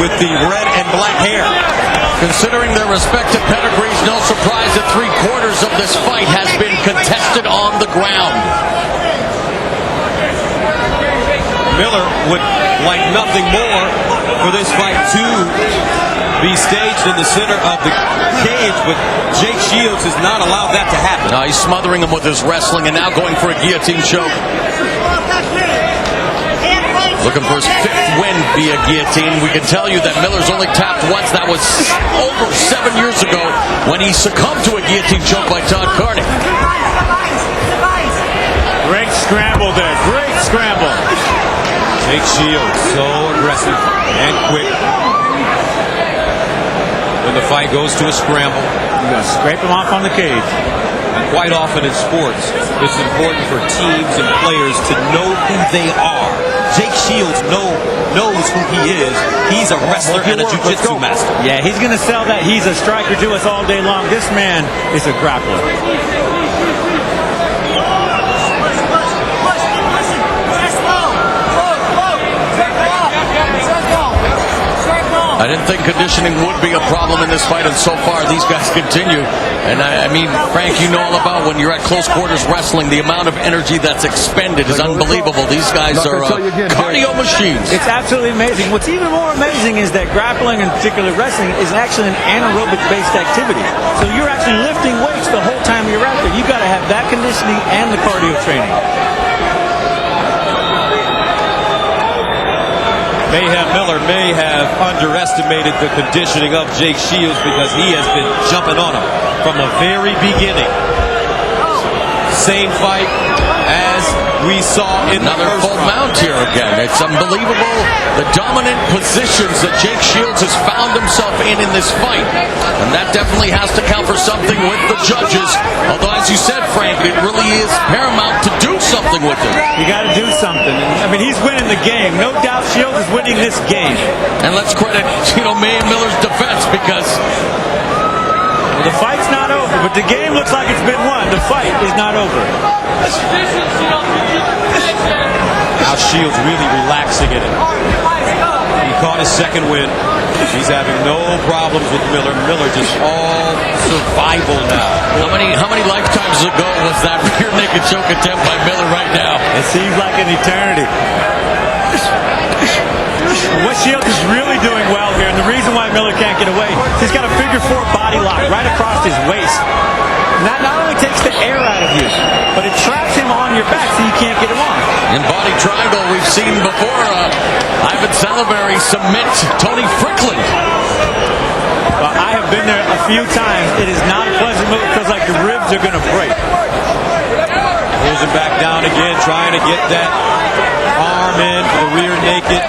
with the red and black hair. Considering their respective pedigrees, no surprise that 3/4 of this fight has been contested on the ground. Miller would like nothing more for this fight to be staged in the center of the cage, but Jake Shields has not allowed that to happen. He's smothering him with his wrestling and now going for a guillotine choke. Looking for his 5th win via guillotine. We can tell you that Miller's only tapped once. That was over 7 years ago when he succumbed to a guillotine choke by Todd Carney. Great scramble there. Great scramble. Jake Shields, so aggressive and quick. When the fight goes to a scramble, You're going to scrape him off on the cage. and quite often in sports, it's important for teams and players to know who they are. Jake Shields knows who he is. He's a wrestler and a jiu-jitsu master. Yeah, he's going to sell that he's a striker to us all day long. This man is a grappler. I didn't think conditioning would be a problem in this fight, and so far these guys continue. And I mean, Frank, you know all about when you're at close quarters wrestling, the amount of energy that's expended is unbelievable. These guys are cardio machines. It's absolutely amazing. What's even more amazing is that grappling, and particularly wrestling, is actually an anaerobic-based activity. So you're actually lifting weights the whole time you're out there. You've got to have that conditioning and the cardio training. Mayhem Miller may have underestimated the conditioning of Jake Shields because he has been jumping on him from the very beginning. Same fight as we saw in another the first full mount here again. It's unbelievable the dominant positions that Jake Shields has found himself in this fight. And that definitely has to count for something with the judges. Although, as you said, Frank, it really is paramount to do something with him. You got to do something. I mean, he's winning the game. No doubt Shields is winning this game. And let's credit, Mayhem Miller's defense, because the fight's not over, but the game looks like it's been won. The fight is not over. Now Shields really relaxing in it. He caught his 2nd win. He's having no problems with Miller. Miller just all survival now. How many lifetimes ago was that rear naked choke attempt by Miller right now? It seems like an eternity. What Shields is really doing well here, and the reason why Miller can't get away, he's got a figure-4 body lock right across his waist. And that not only takes the air out of you, but it traps him on your back so you can't get him off. In body triangle, we've seen before Ivan Salaberry submit Tony Strickland. Well, I have been there a few times. It is not a pleasant move. It feels like the ribs are going to break. Pulls him back down again, trying to get that arm in, the rear naked.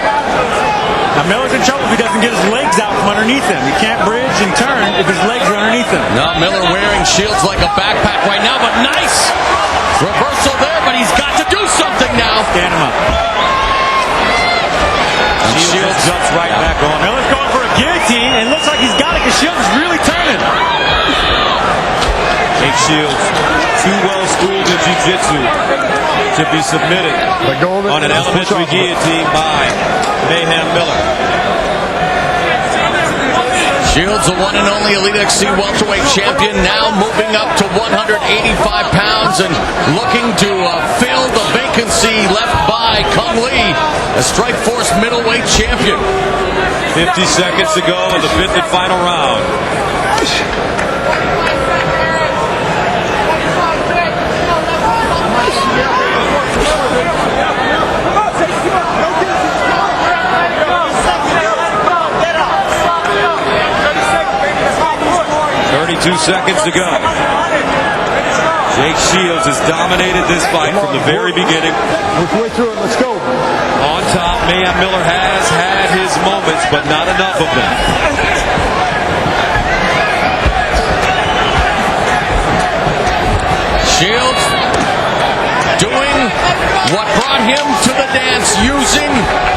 Now Miller's in trouble if he doesn't get his legs out from underneath him. He can't bridge and turn if his legs are underneath him. Now Miller wearing Shields like a backpack right now, but nice reversal there, but he's got to do something now. Stand him up. And Shields jumps right back on. Miller's going for a guillotine, and it looks like he's got it because Shields is really turning. Jake Shields, too well schooled in jiu-jitsu to be submitted on an elementary guillotine by Mayhem Miller. Shields, the one and only Elite XC welterweight champion, now moving up to 185 pounds and looking to fill the vacancy left by Kung Lee, a Strikeforce middleweight champion. 50 seconds to go in the 5th and final round. 32 seconds to go. Jake Shields has dominated this fight from the very beginning. Way through it. Let's go. On top, Mayhem Miller has had his moments, but not enough of them. Shields doing what brought him to the dance, using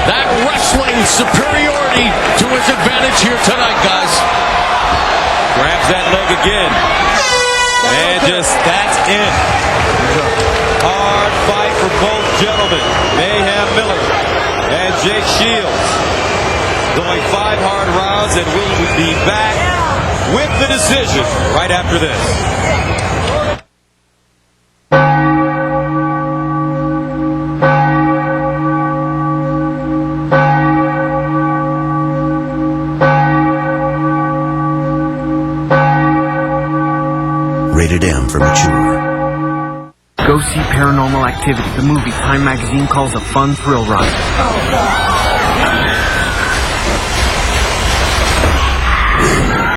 that wrestling superiority to his advantage here tonight, guys. Grabs that leg again. And just that's it. Hard fight for both gentlemen. Mayhem Miller and Jake Shields. going 5 hard rounds, and we'll be back with the decision right after this. Rated M for mature. Go see Paranormal Activity, the movie Time Magazine calls a fun thrill ride.